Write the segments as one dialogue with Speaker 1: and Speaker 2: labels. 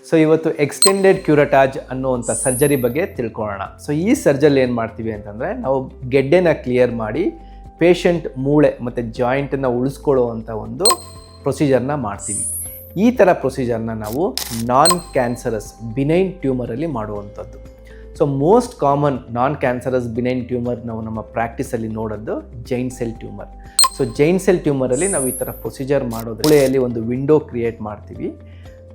Speaker 1: So ಇವತ್ತು extended ಕ್ಯೂರಟಾಜ್ ಅನ್ನುವಂಥ surgery ಬಗ್ಗೆ ತಿಳ್ಕೊಳ್ಳೋಣ. ಸೊ ಈ ಸರ್ಜರಿ ಏನು ಮಾಡ್ತೀವಿ ಅಂತಂದರೆ, ನಾವು ಗೆಡ್ಡೆನ ಕ್ಲಿಯರ್ ಮಾಡಿ ಪೇಷಂಟ್ ಮೂಳೆ ಮತ್ತು ಜಾಯಿಂಟನ್ನು ಉಳಿಸ್ಕೊಳ್ಳುವಂಥ ಒಂದು ಪ್ರೊಸೀಜರ್ನ ಮಾಡ್ತೀವಿ. ಈ ಥರ ಪ್ರೊಸೀಜರ್ನ ನಾವು ನಾನ್ ಕ್ಯಾನ್ಸರಸ್ ಬಿನೈನ್ ಟ್ಯೂಮರಲ್ಲಿ ಮಾಡುವಂಥದ್ದು. So most common non cancerous benign tumour ನಾವು ನಮ್ಮ ಪ್ರಾಕ್ಟೀಸಲ್ಲಿ ನೋಡೋದು giant cell tumour. So giant cell ಟ್ಯೂಮರಲ್ಲಿ ನಾವು ಈ ಥರ ಪ್ರೊಸೀಜರ್ ಮಾಡೋದು, ಮೂಳೆಯಲ್ಲಿ ಒಂದು ವಿಂಡೋ ಕ್ರಿಯೇಟ್ ಮಾಡ್ತೀವಿ.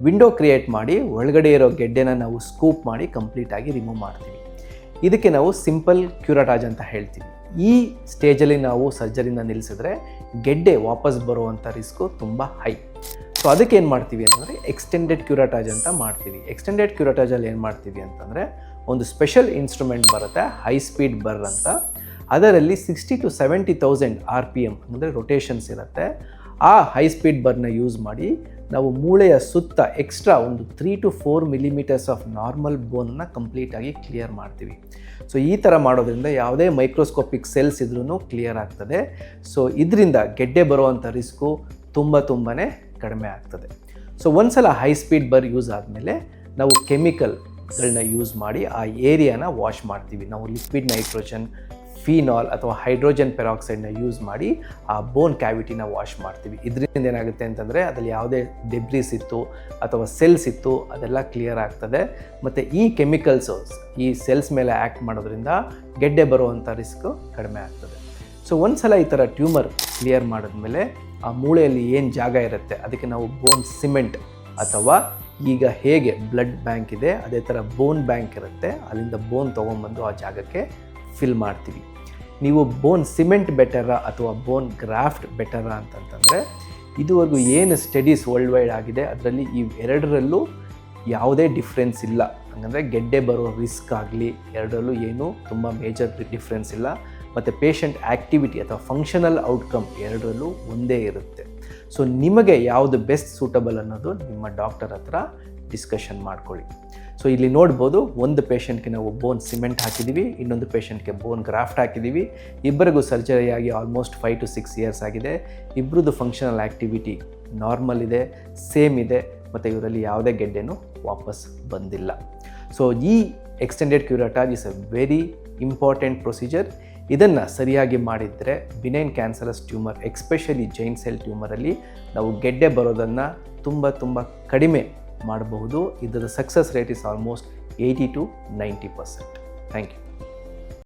Speaker 1: ವಿಂಡೋ ಕ್ರಿಯೇಟ್ ಮಾಡಿ ಒಳಗಡೆ ಇರೋ ಗೆಡ್ಡೆನ ನಾವು ಸ್ಕೂಪ್ ಮಾಡಿ ಕಂಪ್ಲೀಟಾಗಿ ರಿಮೂವ್ ಮಾಡ್ತೀವಿ. ಇದಕ್ಕೆ ನಾವು ಸಿಂಪಲ್ ಕ್ಯೂರಟಾಜ್ ಅಂತ ಹೇಳ್ತೀವಿ. ಈ ಸ್ಟೇಜಲ್ಲಿ ನಾವು ಸರ್ಜರಿನ ನಿಲ್ಲಿಸಿದ್ರೆ ಗೆಡ್ಡೆ ವಾಪಸ್ ಬರುವಂಥ ರಿಸ್ಕು ತುಂಬ ಹೈ. ಸೊ ಅದಕ್ಕೆ ಏನು ಮಾಡ್ತೀವಿ ಅಂತಂದರೆ ಎಕ್ಸ್ಟೆಂಡೆಡ್ ಕ್ಯೂರಟಾಜ್ ಅಂತ ಮಾಡ್ತೀವಿ. ಎಕ್ಸ್ಟೆಂಡೆಡ್ ಕ್ಯೂರಟಾಜಲ್ಲಿ ಏನು ಮಾಡ್ತೀವಿ ಅಂತಂದರೆ, ಒಂದು ಸ್ಪೆಷಲ್ ಇನ್ಸ್ಟ್ರೂಮೆಂಟ್ ಬರುತ್ತೆ, ಹೈ ಸ್ಪೀಡ್ ಬರ್ರ್ ಅಂತ. ಅದರಲ್ಲಿ 60,000 to 70,000 RPM ಅಂದರೆ ರೊಟೇಷನ್ಸ್ ಇರುತ್ತೆ. ಆ ಹೈ ಸ್ಪೀಡ್ ಬರ್ನ ಯೂಸ್ ಮಾಡಿ ನಾವು ಮೂಳೆಯ ಸುತ್ತ ಎಕ್ಸ್ಟ್ರಾ ಒಂದು 3 to 4 millimeters ಆಫ್ ನಾರ್ಮಲ್ ಬೋನನ್ನು ಕಂಪ್ಲೀಟಾಗಿ ಕ್ಲಿಯರ್ ಮಾಡ್ತೀವಿ. ಸೊ ಈ ಥರ ಮಾಡೋದ್ರಿಂದ ಯಾವುದೇ ಮೈಕ್ರೋಸ್ಕೋಪಿಕ್ ಸೆಲ್ಸ್ ಇದ್ರೂ ಕ್ಲಿಯರ್ ಆಗ್ತದೆ. ಸೊ ಇದರಿಂದ ಗೆಡ್ಡೆ ಬರುವಂಥ ರಿಸ್ಕು ತುಂಬಾ ಕಡಿಮೆ ಆಗ್ತದೆ. ಸೊ ಒಂದ್ಸಲ ಹೈ ಸ್ಪೀಡ್ ಬರ್ ಯೂಸ್ ಆದಮೇಲೆ ನಾವು ಕೆಮಿಕಲ್ಗಳನ್ನ ಯೂಸ್ ಮಾಡಿ ಆ ಏರಿಯಾನ ವಾಶ್ ಮಾಡ್ತೀವಿ. ನಾವು ಲಿಕ್ವಿಡ್ ನೈಟ್ರೋಜನ್, ಫಿನಾಲ್ ಅಥವಾ ಹೈಡ್ರೋಜನ್ ಪೆರಾಕ್ಸೈಡ್ನ ಯೂಸ್ ಮಾಡಿ ಆ ಬೋನ್ ಕ್ಯಾವಿಟಿನ ವಾಶ್ ಮಾಡ್ತೀವಿ. ಇದರಿಂದ ಏನಾಗುತ್ತೆ ಅಂತಂದರೆ, ಅದರಲ್ಲಿ ಯಾವುದೇ ಡೆಬ್ರಿಸ್ ಇತ್ತು ಅಥವಾ ಸೆಲ್ಸ್ ಇತ್ತು ಅದೆಲ್ಲ ಕ್ಲಿಯರ್ ಆಗ್ತದೆ. ಮತ್ತು ಈ ಕೆಮಿಕಲ್ಸು ಈ ಸೆಲ್ಸ್ ಮೇಲೆ ಆ್ಯಕ್ಟ್ ಮಾಡೋದ್ರಿಂದ ಗೆಡ್ಡೆ ಬರುವಂಥ ರಿಸ್ಕು ಕಡಿಮೆ ಆಗ್ತದೆ. ಸೊ ಒಂದ್ಸಲ ಈ ಥರ ಟ್ಯೂಮರ್ ಕ್ಲಿಯರ್ ಮಾಡಿದ್ಮೇಲೆ ಆ ಮೂಳೆಯಲ್ಲಿ ಏನು ಜಾಗ ಇರುತ್ತೆ ಅದಕ್ಕೆ ನಾವು ಬೋನ್ ಸಿಮೆಂಟ್ ಅಥವಾ ಈಗ ಹೇಗೆ ಬ್ಲಡ್ ಬ್ಯಾಂಕ್ ಇದೆ ಅದೇ ಥರ ಬೋನ್ ಬ್ಯಾಂಕ್ ಇರುತ್ತೆ, ಅಲ್ಲಿಂದ ಬೋನ್ ತೊಗೊಂಬಂದು ಆ ಜಾಗಕ್ಕೆ ಫಿಲ್ ಮಾಡ್ತೀವಿ. ನೀವು ಬೋನ್ ಸಿಮೆಂಟ್ ಬೆಟರಾ ಅಥವಾ ಬೋನ್ ಗ್ರಾಫ್ಟ್ ಬೆಟರಾ ಅಂತಂತಂದರೆ, ಇದುವರೆಗೂ ಏನು ಸ್ಟಡೀಸ್ ವರ್ಲ್ಡ್ ವೈಡ್ ಆಗಿದೆ ಅದರಲ್ಲಿ ಈ ಎರಡರಲ್ಲೂ ಯಾವುದೇ ಡಿಫ್ರೆನ್ಸ್ ಇಲ್ಲ. ಹಾಗಂದರೆ ಗೆಡ್ಡೆ ಬರೋ ರಿಸ್ಕ್ ಆಗಲಿ ಎರಡರಲ್ಲೂ ಏನೂ ತುಂಬ ಮೇಜರ್ ಡಿಫ್ರೆನ್ಸ್ ಇಲ್ಲ. ಮತ್ತು ಪೇಷಂಟ್ ಆ್ಯಕ್ಟಿವಿಟಿ ಅಥವಾ ಫಂಕ್ಷನಲ್ ಔಟ್ಕಮ್ ಎರಡರಲ್ಲೂ ಒಂದೇ ಇರುತ್ತೆ. ಸೊ ನಿಮಗೆ ಯಾವುದು ಬೆಸ್ಟ್ ಸೂಟಬಲ್ ಅನ್ನೋದು ನಿಮ್ಮ ಡಾಕ್ಟರ್ ಹತ್ರ ಡಿಸ್ಕಷನ್ ಮಾಡ್ಕೊಳ್ಳಿ. ಸೊ ಇಲ್ಲಿ ನೋಡ್ಬೋದು, ಒಂದು ಪೇಷಂಟ್ಗೆ ನಾವು ಬೋನ್ ಸಿಮೆಂಟ್ ಹಾಕಿದ್ದೀವಿ, ಇನ್ನೊಂದು ಪೇಷಂಟ್ಗೆ ಬೋನ್ ಗ್ರಾಫ್ಟ್ ಹಾಕಿದ್ದೀವಿ. ಇಬ್ಬರಿಗೂ ಸರ್ಜರಿ ಆಗಿ ಆಲ್ಮೋಸ್ಟ್ 5 to 6 years ಆಗಿದೆ. ಇಬ್ಬರದ್ದು ಫಂಕ್ಷನಲ್ ಆ್ಯಕ್ಟಿವಿಟಿ ನಾರ್ಮಲ್ ಇದೆ, ಸೇಮ್ ಇದೆ, ಮತ್ತು ಇವರಲ್ಲಿ ಯಾವುದೇ ಗೆಡ್ಡೆನೂ ವಾಪಸ್ ಬಂದಿಲ್ಲ. ಸೊ ಈ extended curettage is a very important procedure. ಇದನ್ನು ಸರಿಯಾಗಿ ಮಾಡಿದರೆ benign cancerous tumour, especially giant cell ಟ್ಯೂಮರಲ್ಲಿ ನಾವು ಗೆಡ್ಡೆ ಬರೋದನ್ನು ತುಂಬ ಕಡಿಮೆ ಮಾಡಬಹುದು. ಇದರ success rate is almost 80 to 90%. Thank you.